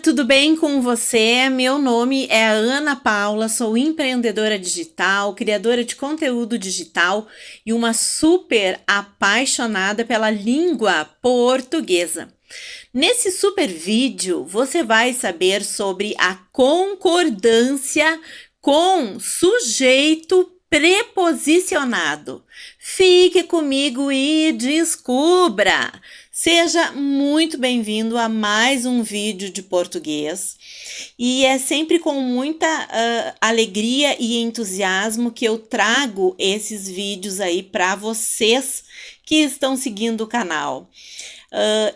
tudo bem com você? Meu nome é Ana Paula, sou empreendedora digital, criadora de conteúdo digital e uma super apaixonada pela língua portuguesa. Nesse super vídeo, você vai saber sobre a concordância com sujeito preposicionado. Fique comigo e descubra! Seja muito bem-vindo a mais um vídeo de português e é sempre com muita alegria e entusiasmo que eu trago esses vídeos aí para vocês que estão seguindo o canal.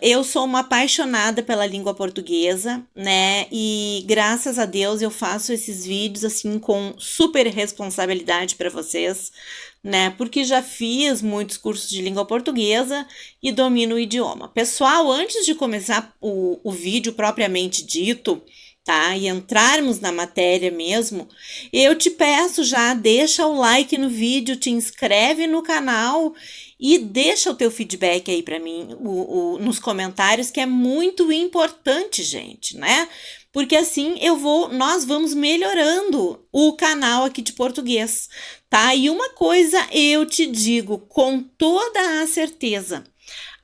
Eu sou uma apaixonada pela língua portuguesa, né? E graças a Deus eu faço esses vídeos assim com super responsabilidade para vocês, né? Porque já fiz muitos cursos de língua portuguesa e domino o idioma. Pessoal, antes de começar o vídeo propriamente dito, tá? E entrarmos na matéria mesmo, eu te peço já, deixa o like no vídeo, te inscreve no canal e deixa o teu feedback aí para mim nos comentários, que é muito importante, gente, né? Porque assim nós vamos melhorando o canal aqui de português, tá? E uma coisa eu te digo com toda a certeza: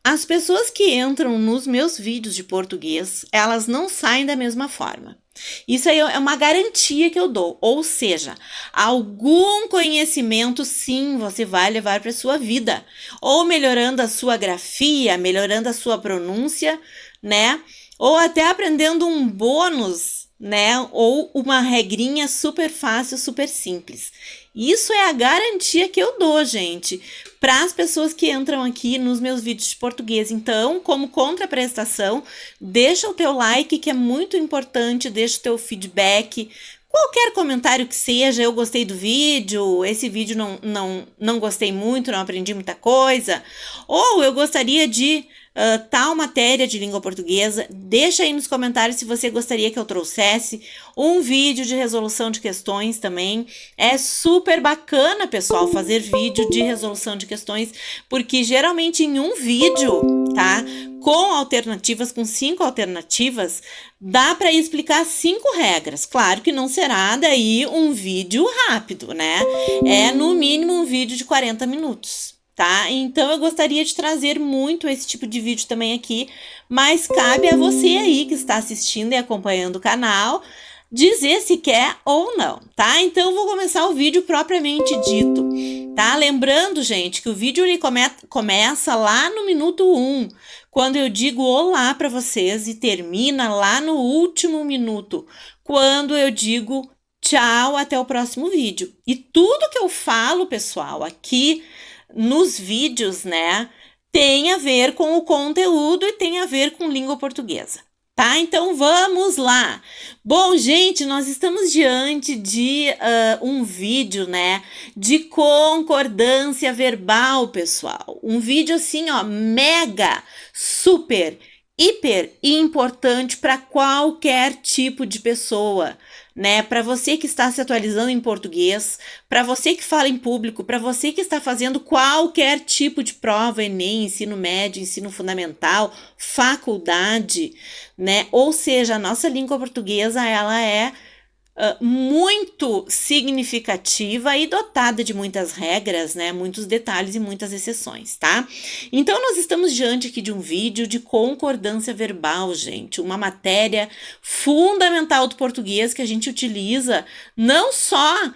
as pessoas que entram nos meus vídeos de português, elas não saem da mesma forma. Isso aí é uma garantia que eu dou, ou seja, algum conhecimento sim você vai levar para sua vida, ou melhorando a sua grafia, melhorando a sua pronúncia, né? Ou até aprendendo um bônus, né? Ou uma regrinha super fácil, super simples. Isso é a garantia que eu dou, gente, para as pessoas que entram aqui nos meus vídeos de português. Então, como contraprestação, deixa o teu like, que é muito importante, deixa o teu feedback, qualquer comentário que seja: eu gostei do vídeo, esse vídeo não gostei muito, não aprendi muita coisa, ou eu gostaria de tal matéria de língua portuguesa. Deixa aí nos comentários se você gostaria que eu trouxesse um vídeo de resolução de questões também. É super bacana, pessoal, fazer vídeo de resolução de questões, porque geralmente em um vídeo, tá? Com 5 alternativas, dá para explicar 5 regras. Claro que não será daí um vídeo rápido, né? É no mínimo um vídeo de 40 minutos. Tá? Então eu gostaria de trazer muito esse tipo de vídeo também aqui, mas cabe a você aí que está assistindo e acompanhando o canal dizer se quer ou não, tá? Então eu vou começar o vídeo propriamente dito, tá? Lembrando, gente, que o vídeo ele começa lá no minuto 1, quando eu digo olá para vocês, e termina lá no último minuto, quando eu digo tchau, até o próximo vídeo. E tudo que eu falo, pessoal, aqui nos vídeos, né, tem a ver com o conteúdo e tem a ver com língua portuguesa, tá? Então vamos lá. Bom, gente, nós estamos diante de um vídeo, né, de concordância verbal, pessoal. Um vídeo assim, ó, mega, super, hiper importante para qualquer tipo de pessoa, né? Para você que está se atualizando em português, para você que fala em público, para você que está fazendo qualquer tipo de prova, Enem, ensino médio, ensino fundamental, faculdade, né? Ou seja, a nossa língua portuguesa, ela é muito significativa e dotada de muitas regras, né? Muitos detalhes e muitas exceções, tá? Então, nós estamos diante aqui de um vídeo de concordância verbal, gente. Uma matéria fundamental do português que a gente utiliza não só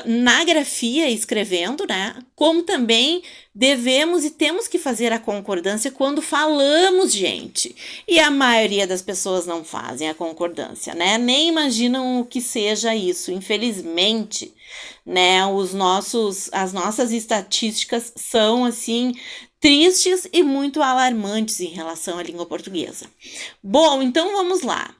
na grafia escrevendo, né? Como também devemos e temos que fazer a concordância quando falamos, gente. E a maioria das pessoas não fazem a concordância, né? Nem imaginam o que seja isso, infelizmente, né? As nossas estatísticas são, assim, tristes e muito alarmantes em relação à língua portuguesa. Bom, então vamos lá.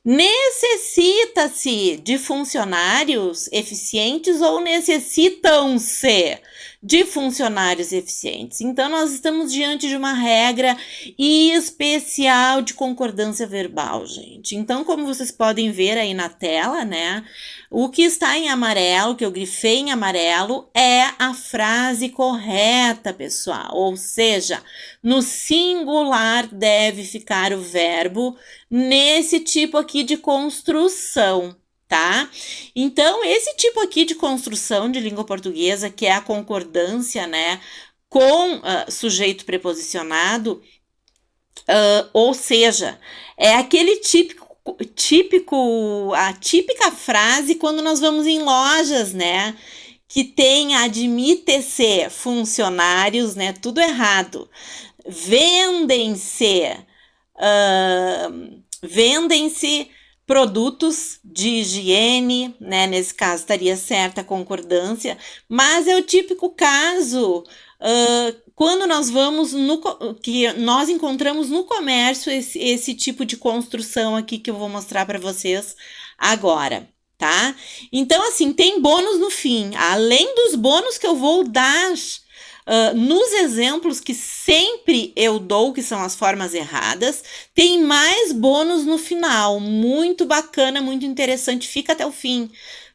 Necessita-se de funcionários eficientes ou necessitam-se de funcionários eficientes. Então, nós estamos diante de uma regra especial de concordância verbal, gente. Então, como vocês podem ver aí na tela, né? O que está em amarelo, que eu grifei em amarelo, é a frase correta, pessoal. Ou seja, no singular deve ficar o verbo nesse tipo aqui de construção, tá? Então, esse tipo aqui de construção de língua portuguesa, que é a concordância, né, com sujeito preposicionado, ou seja, é aquele a típica frase quando nós vamos em lojas, né? Que tem admite-se funcionários, né? Tudo errado. Vendem-se produtos de higiene, né? Nesse caso estaria certa a concordância, mas é o típico caso quando nós vamos que nós encontramos no comércio esse tipo de construção aqui que eu vou mostrar para vocês agora, tá? Então, assim, tem bônus no fim. Além dos bônus que eu vou dar nos exemplos que sempre eu dou, que são as formas erradas, tem mais bônus no final. Muito bacana, muito interessante. Fica até o fim,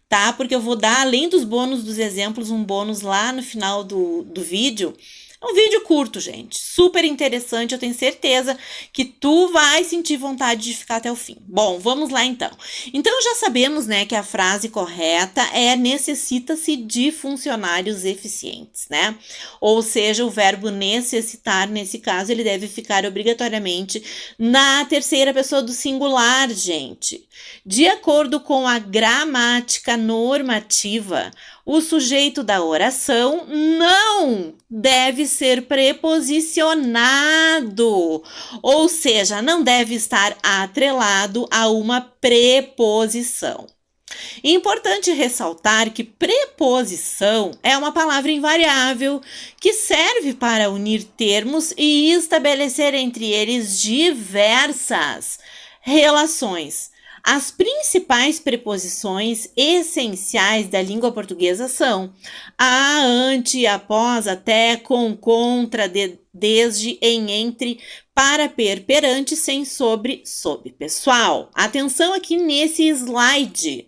tá? Porque eu vou dar, além dos bônus dos exemplos, um bônus lá no final do vídeo. É um vídeo curto, gente, super interessante, eu tenho certeza que tu vai sentir vontade de ficar até o fim. Bom, vamos lá então. Então já sabemos, né, que a frase correta é necessita-se de funcionários eficientes, né? Ou seja, o verbo necessitar, nesse caso, ele deve ficar obrigatoriamente na terceira pessoa do singular, gente. De acordo com a gramática normativa, o sujeito da oração não deve ser preposicionado, ou seja, não deve estar atrelado a uma preposição. Importante ressaltar que preposição é uma palavra invariável que serve para unir termos e estabelecer entre eles diversas relações. As principais preposições essenciais da língua portuguesa são a, ante, após, até, com, contra, desde, em, entre, para, perante, sem, sobre, sob. Pessoal, atenção aqui nesse slide,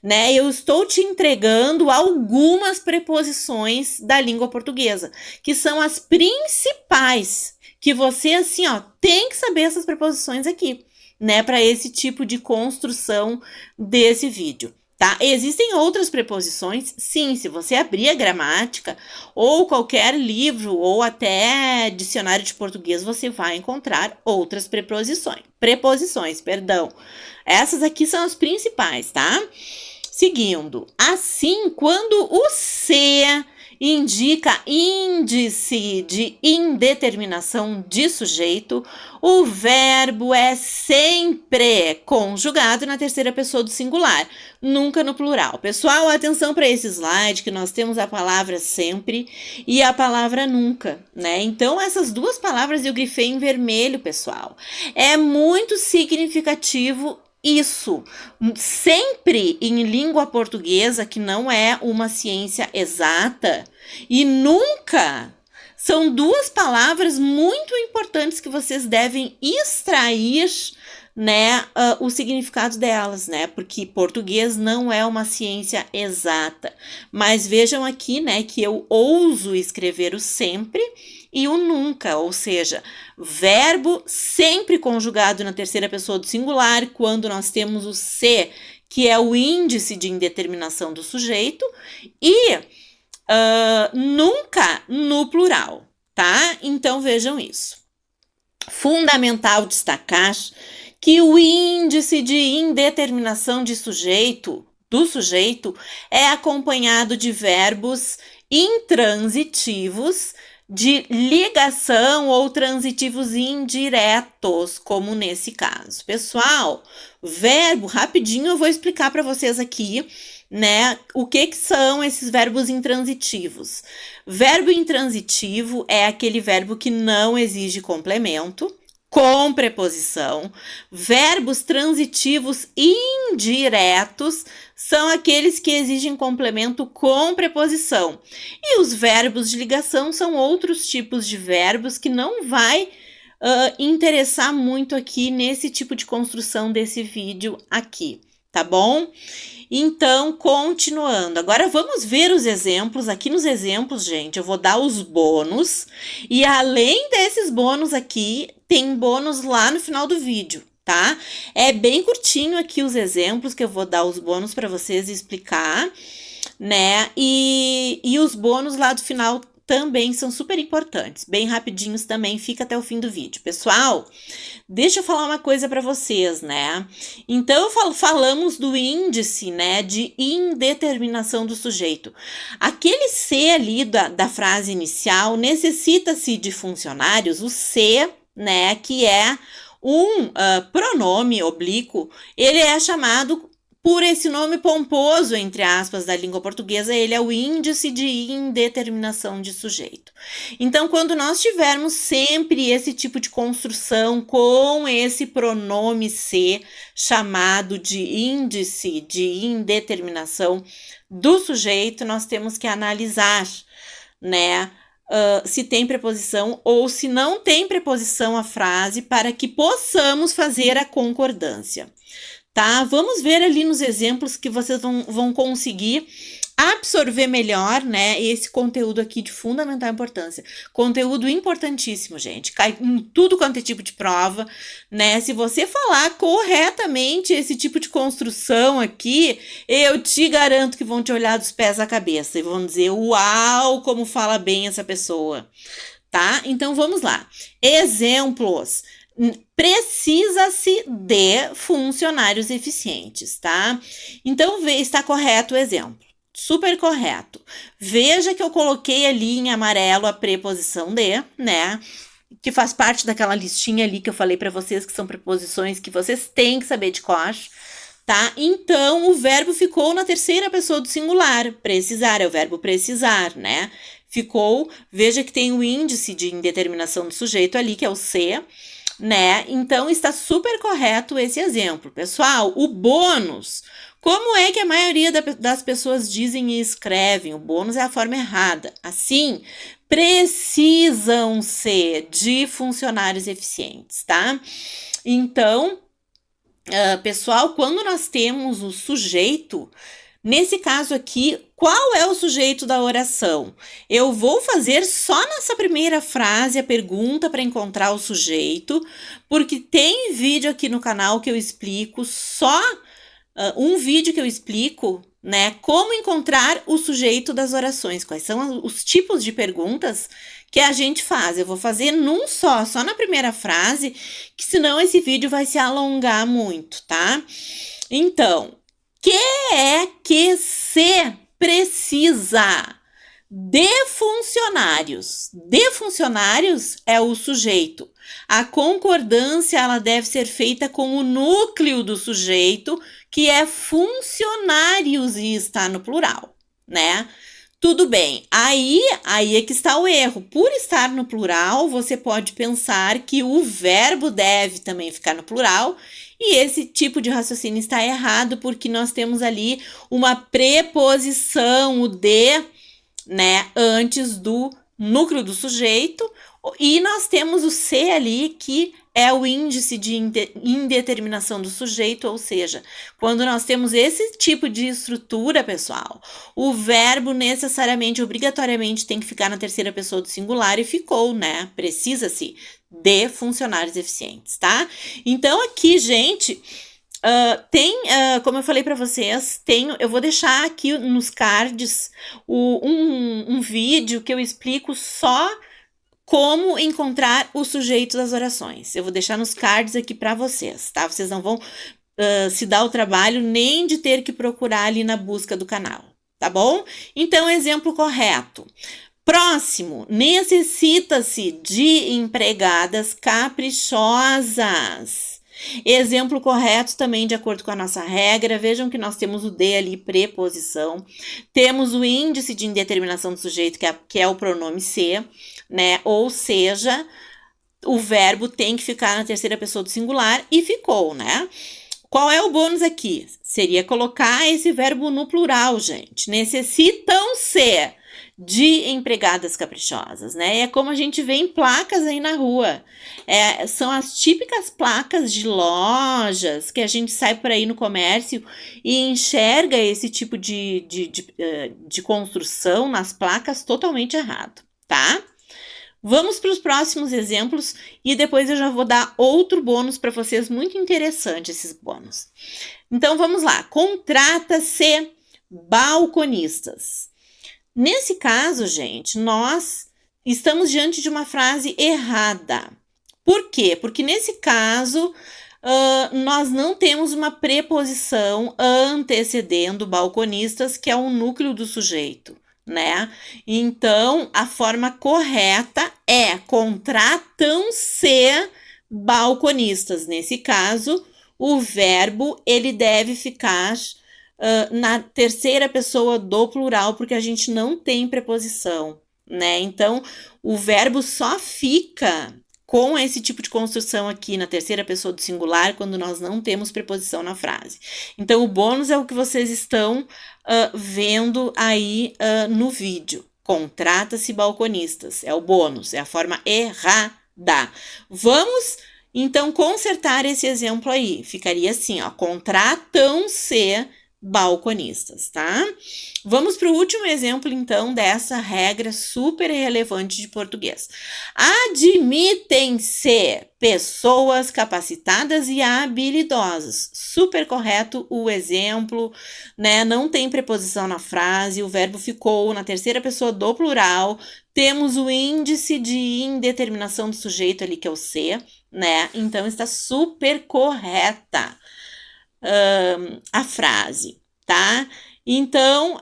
né? Eu estou te entregando algumas preposições da língua portuguesa, que são as principais, que você, assim, ó, tem que saber essas preposições aqui, né, para esse tipo de construção desse vídeo, tá? Existem outras preposições, sim, se você abrir a gramática ou qualquer livro ou até dicionário de português, você vai encontrar outras preposições. Essas aqui são as principais, tá? Seguindo, assim, quando o se indica índice de indeterminação de sujeito, o verbo é sempre conjugado na terceira pessoa do singular, nunca no plural. Pessoal, atenção para esse slide, que nós temos a palavra sempre e a palavra nunca, né? Então, essas duas palavras eu grifei em vermelho, pessoal. É muito significativo isso. Sempre em língua portuguesa, que não é uma ciência exata, e nunca, são duas palavras muito importantes que vocês devem extrair, né, o significado delas, né, porque português não é uma ciência exata. Mas vejam aqui, né, que eu ouso escrever o sempre e o nunca, ou seja, verbo sempre conjugado na terceira pessoa do singular, quando nós temos o se, que é o índice de indeterminação do sujeito, e nunca no plural, tá? Então vejam isso. Fundamental destacar que o índice de indeterminação do sujeito é acompanhado de verbos intransitivos de ligação ou transitivos indiretos, como nesse caso. Pessoal, verbo, rapidinho eu vou explicar para vocês aqui, né, o que são esses verbos intransitivos. Verbo intransitivo é aquele verbo que não exige complemento, com preposição. Verbos transitivos indiretos são aqueles que exigem complemento com preposição. E os verbos de ligação são outros tipos de verbos que não vai interessar muito aqui nesse tipo de construção desse vídeo aqui, tá bom? Então, continuando. Agora vamos ver os exemplos. Aqui nos exemplos, gente, eu vou dar os bônus. E além desses bônus aqui, tem bônus lá no final do vídeo, tá? É bem curtinho aqui os exemplos que eu vou dar os bônus para vocês explicar, né? E os bônus lá do final também são super importantes, bem rapidinhos também, fica até o fim do vídeo. Pessoal, deixa eu falar uma coisa para vocês, né? Então, falamos do índice, né, de indeterminação do sujeito. Aquele C ali da frase inicial necessita-se de funcionários, o C, né, que é um pronome oblíquo, ele é chamado por esse nome pomposo, entre aspas, da língua portuguesa, ele é o índice de indeterminação de sujeito. Então, quando nós tivermos sempre esse tipo de construção com esse pronome ser chamado de índice de indeterminação do sujeito, nós temos que analisar, né, se tem preposição ou se não tem preposição a frase para que possamos fazer a concordância. Tá? Vamos ver ali nos exemplos que vocês vão conseguir absorver melhor, né, esse conteúdo aqui de fundamental importância. Conteúdo importantíssimo, gente. Cai em tudo quanto é tipo de prova, né? Se você falar corretamente esse tipo de construção aqui, eu te garanto que vão te olhar dos pés à cabeça e vão dizer, uau, como fala bem essa pessoa, tá? Então, vamos lá. Exemplos. Precisa-se de funcionários eficientes, tá? Então, está correto o exemplo. Super correto. Veja que eu coloquei ali em amarelo a preposição de, né? Que faz parte daquela listinha ali que eu falei para vocês, que são preposições que vocês têm que saber de cor, tá? Então, o verbo ficou na terceira pessoa do singular. Precisar é o verbo precisar, né? Ficou, veja que tem o índice de indeterminação do sujeito ali, que é o C, né? Então, está super correto esse exemplo. Pessoal, o bônus, como é que a maioria das pessoas dizem e escrevem? O bônus é a forma errada. Assim, precisam ser de funcionários eficientes, tá? Então, pessoal, quando nós temos o sujeito, nesse caso aqui, qual é o sujeito da oração? Eu vou fazer só nessa primeira frase a pergunta para encontrar o sujeito, porque tem vídeo aqui no canal que eu explico, só um vídeo que eu explico, né, como encontrar o sujeito das orações, quais são os tipos de perguntas que a gente faz. Eu vou fazer num só na primeira frase, que senão esse vídeo vai se alongar muito, tá? Então, que é que se precisa de funcionários? De funcionários é o sujeito. A concordância ela deve ser feita com o núcleo do sujeito, que é funcionários e está no plural, né? Tudo bem, aí é que está o erro. Por estar no plural, você pode pensar que o verbo deve também ficar no plural, e esse tipo de raciocínio está errado, porque nós temos ali uma preposição, o de, né, antes do núcleo do sujeito, e nós temos o C ali, que é o índice de indeterminação do sujeito, ou seja, quando nós temos esse tipo de estrutura, pessoal, o verbo necessariamente, obrigatoriamente tem que ficar na terceira pessoa do singular e ficou, né? Precisa-se de funcionários eficientes, tá? Então, aqui, gente, como eu falei para vocês, eu vou deixar aqui nos cards um vídeo que eu explico só como encontrar o sujeito das orações. Eu vou deixar nos cards aqui para vocês, tá? Vocês não vão se dar o trabalho nem de ter que procurar ali na busca do canal, tá bom? Então, exemplo correto. Próximo, necessita-se de empregadas caprichosas. Exemplo correto também de acordo com a nossa regra. Vejam que nós temos o de ali, preposição. Temos o índice de indeterminação do sujeito, que é o pronome ser, né? Ou seja, o verbo tem que ficar na terceira pessoa do singular e ficou, né? Qual é o bônus aqui? Seria colocar esse verbo no plural, gente. Necessitam ser de empregadas caprichosas, né? É como a gente vê em placas aí na rua. São as típicas placas de lojas que a gente sai por aí no comércio e enxerga esse tipo de construção nas placas totalmente errado, tá? Vamos para os próximos exemplos e depois eu já vou dar outro bônus para vocês, muito interessante esses bônus. Então vamos lá, contrata-se balconistas. Nesse caso, gente, nós estamos diante de uma frase errada. Por quê? Porque nesse caso, nós não temos uma preposição antecedendo balconistas, que é o núcleo do sujeito, né? Então, a forma correta é contratam-se balconistas. Nesse caso, o verbo ele deve ficar na terceira pessoa do plural, porque a gente não tem preposição, né? Então, o verbo só fica com esse tipo de construção aqui na terceira pessoa do singular quando nós não temos preposição na frase. Então, o bônus é o que vocês estão vendo aí no vídeo. Contrata-se balconistas. É o bônus, é a forma errada. Vamos, então, consertar esse exemplo aí. Ficaria assim, ó. Contratam-se balconistas, tá? Vamos para o último exemplo, então, dessa regra super relevante de português. Admitem-se pessoas capacitadas e habilidosas. Super correto o exemplo, né? Não tem preposição na frase, o verbo ficou na terceira pessoa do plural. Temos o índice de indeterminação do sujeito ali, que é o se, né? Então, está super correta a frase, tá? Então,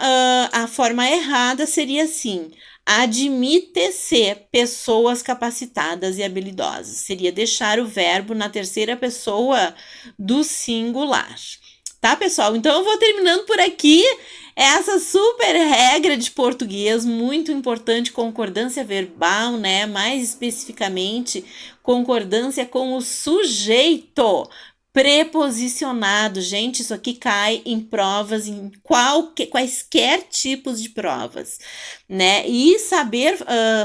a forma errada seria assim: admite-se pessoas capacitadas e habilidosas. Seria deixar o verbo na terceira pessoa do singular. Tá, pessoal? Então, eu vou terminando por aqui essa super regra de português, muito importante, concordância verbal, né? Mais especificamente, concordância com o sujeito preposicionado. Gente, isso aqui cai em provas, em quaisquer tipos de provas, né? E saber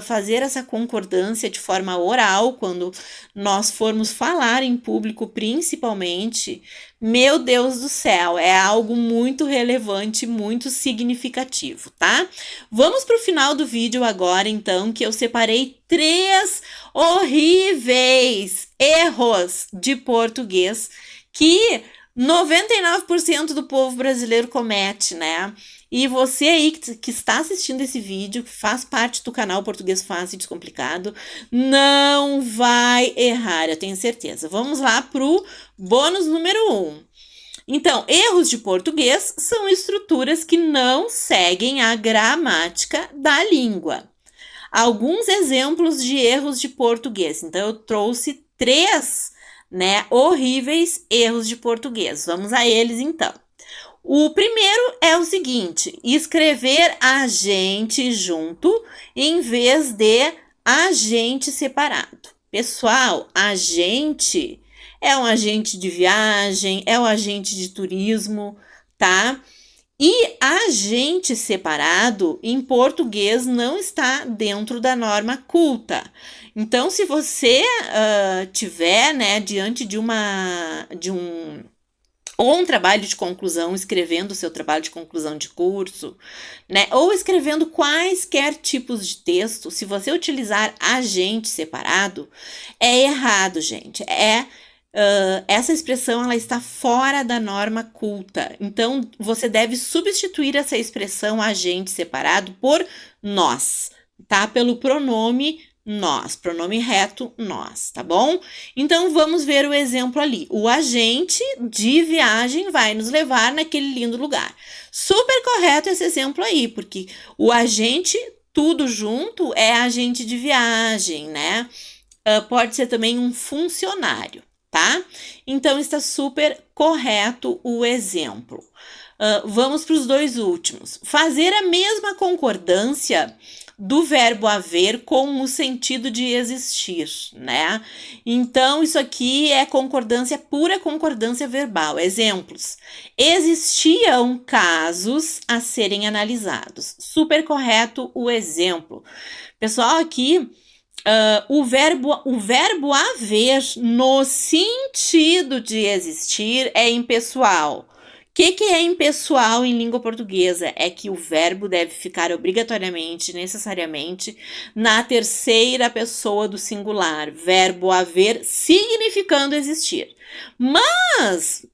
fazer essa concordância de forma oral, quando nós formos falar em público, principalmente, meu Deus do céu, é algo muito relevante, muito significativo, tá? Vamos para o final do vídeo agora, então, que eu separei 3 horríveis erros de português que 99% do povo brasileiro comete, né? E você aí que está assistindo esse vídeo, que faz parte do canal Português Fácil e Descomplicado, não vai errar, eu tenho certeza. Vamos lá pro bônus número 1. Então, erros de português são estruturas que não seguem a gramática da língua. Alguns exemplos de erros de português. Então, eu trouxe 3, né, horríveis erros de português. Vamos a eles, então. O primeiro é o seguinte: escrever agente junto em vez de agente separado. Pessoal, agente é um agente de viagem, é um agente de turismo, tá? E agente separado, em português, não está dentro da norma culta. Então, se você tiver, né, diante de um trabalho de conclusão, escrevendo o seu trabalho de conclusão de curso, né, ou escrevendo quaisquer tipos de texto, se você utilizar agente separado, é errado, gente. Essa expressão ela está fora da norma culta. Então, você deve substituir essa expressão agente separado por nós, tá? Pelo pronome nós, pronome reto nós, tá bom? Então, vamos ver o exemplo ali. O agente de viagem vai nos levar naquele lindo lugar. Super correto esse exemplo aí, porque o agente, tudo junto, é agente de viagem, né? Pode ser também um funcionário, tá? Então, está super correto o exemplo. Vamos para os dois últimos. Fazer a mesma concordância do verbo haver com o sentido de existir, né? Então, isso aqui é concordância, pura concordância verbal. Exemplos. Existiam casos a serem analisados. Super correto o exemplo. Pessoal, aqui o verbo haver no sentido de existir é impessoal. O que é impessoal em língua portuguesa? É que o verbo deve ficar obrigatoriamente, necessariamente, na terceira pessoa do singular. Verbo haver significando existir. Mas,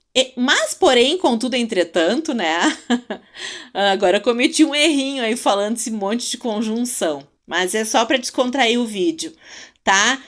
porém, contudo, entretanto, né? Agora cometi um errinho aí falando esse monte de conjunção. Mas é só para descontrair o vídeo, tá?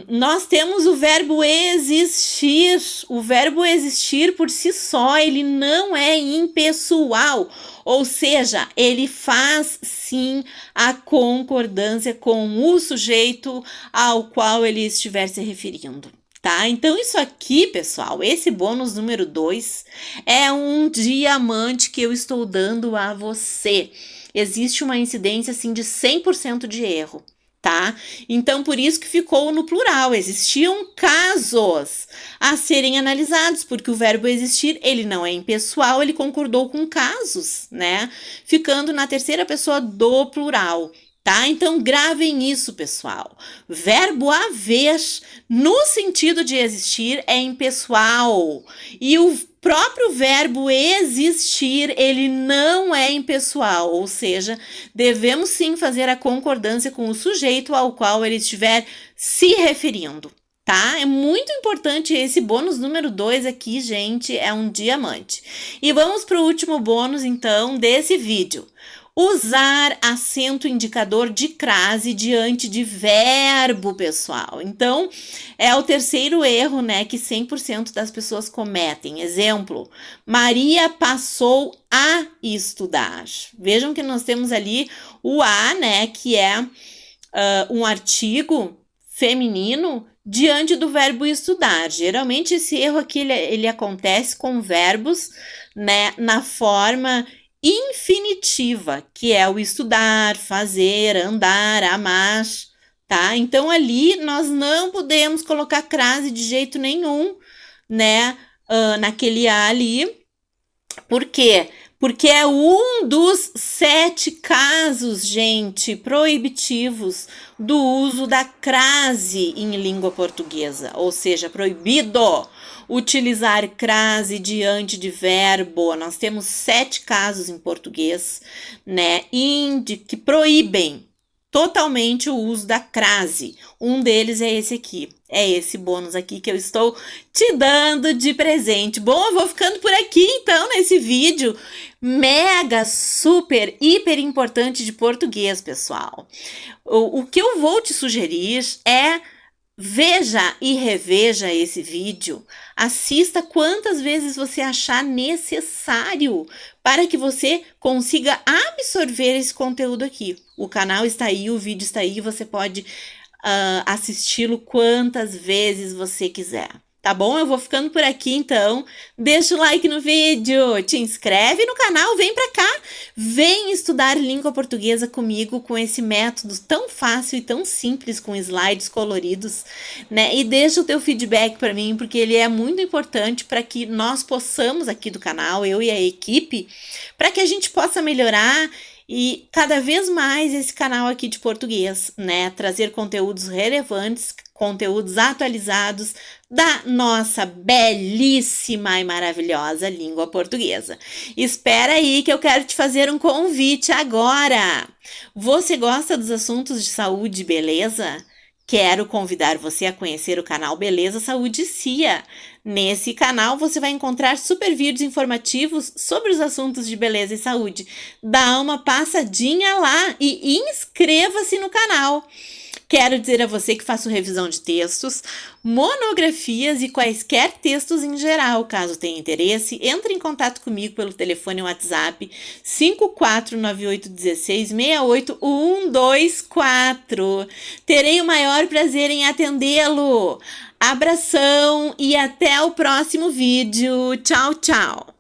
Nós temos o verbo existir. O verbo existir por si só, ele não é impessoal, ou seja, ele faz sim a concordância com o sujeito ao qual ele estiver se referindo. Tá? Então, isso aqui, pessoal, esse bônus número 2 é um diamante que eu estou dando a você. Existe uma incidência assim de 100% de erro. Tá? Então, por isso que ficou no plural. Existiam casos a serem analisados, porque o verbo existir, ele não é impessoal, ele concordou com casos, né? Ficando na terceira pessoa do plural, tá? Então, gravem isso, pessoal. Verbo haver, no sentido de existir, é impessoal. E o próprio verbo existir, ele não é impessoal, ou seja, devemos sim fazer a concordância com o sujeito ao qual ele estiver se referindo, tá? É muito importante esse bônus número 2 aqui, gente, é um diamante. E vamos para o último bônus, então, desse vídeo. Usar acento indicador de crase diante de verbo, pessoal. Então, é o terceiro erro, né, que 100% das pessoas cometem. Exemplo, Maria passou a estudar. Vejam que nós temos ali o a, né, que é um artigo feminino diante do verbo estudar. Geralmente, esse erro aqui, ele acontece com verbos, né, na forma infinitiva, que é o estudar, fazer, andar, amar, tá? Então, ali nós não podemos colocar crase de jeito nenhum, né? Naquele A ali. Por quê? Porque é um dos 7 casos, gente, proibitivos do uso da crase em língua portuguesa, ou seja, proibido utilizar crase diante de verbo. Nós temos 7 casos em português, né, que proíbem totalmente o uso da crase. Um deles é esse aqui. É esse bônus aqui que eu estou te dando de presente. Bom, eu vou ficando por aqui, então, nesse vídeo mega, super, hiper importante de português, pessoal. O que eu vou te sugerir é veja e reveja esse vídeo, assista quantas vezes você achar necessário para que você consiga absorver esse conteúdo aqui. O canal está aí, o vídeo está aí, você pode assisti-lo quantas vezes você quiser. Tá bom? Eu vou ficando por aqui, então. Deixa o like no vídeo, te inscreve no canal, vem pra cá. Vem estudar língua portuguesa comigo com esse método tão fácil e tão simples, com slides coloridos, né? E deixa o teu feedback para mim, porque ele é muito importante para que nós possamos aqui do canal, eu e a equipe, para que a gente possa melhorar e cada vez mais esse canal aqui de português, né? Trazer conteúdos relevantes, conteúdos atualizados da nossa belíssima e maravilhosa língua portuguesa. Espera aí que eu quero te fazer um convite agora. Você gosta dos assuntos de saúde e beleza? Quero convidar você a conhecer o canal Beleza, Saúde e Cia. Nesse canal você vai encontrar super vídeos informativos sobre os assuntos de beleza e saúde. Dá uma passadinha lá e inscreva-se no canal. Quero dizer a você que faço revisão de textos, monografias e quaisquer textos em geral. Caso tenha interesse, entre em contato comigo pelo telefone ou WhatsApp 54981168124. Terei o maior prazer em atendê-lo. Abração e até o próximo vídeo. Tchau, tchau!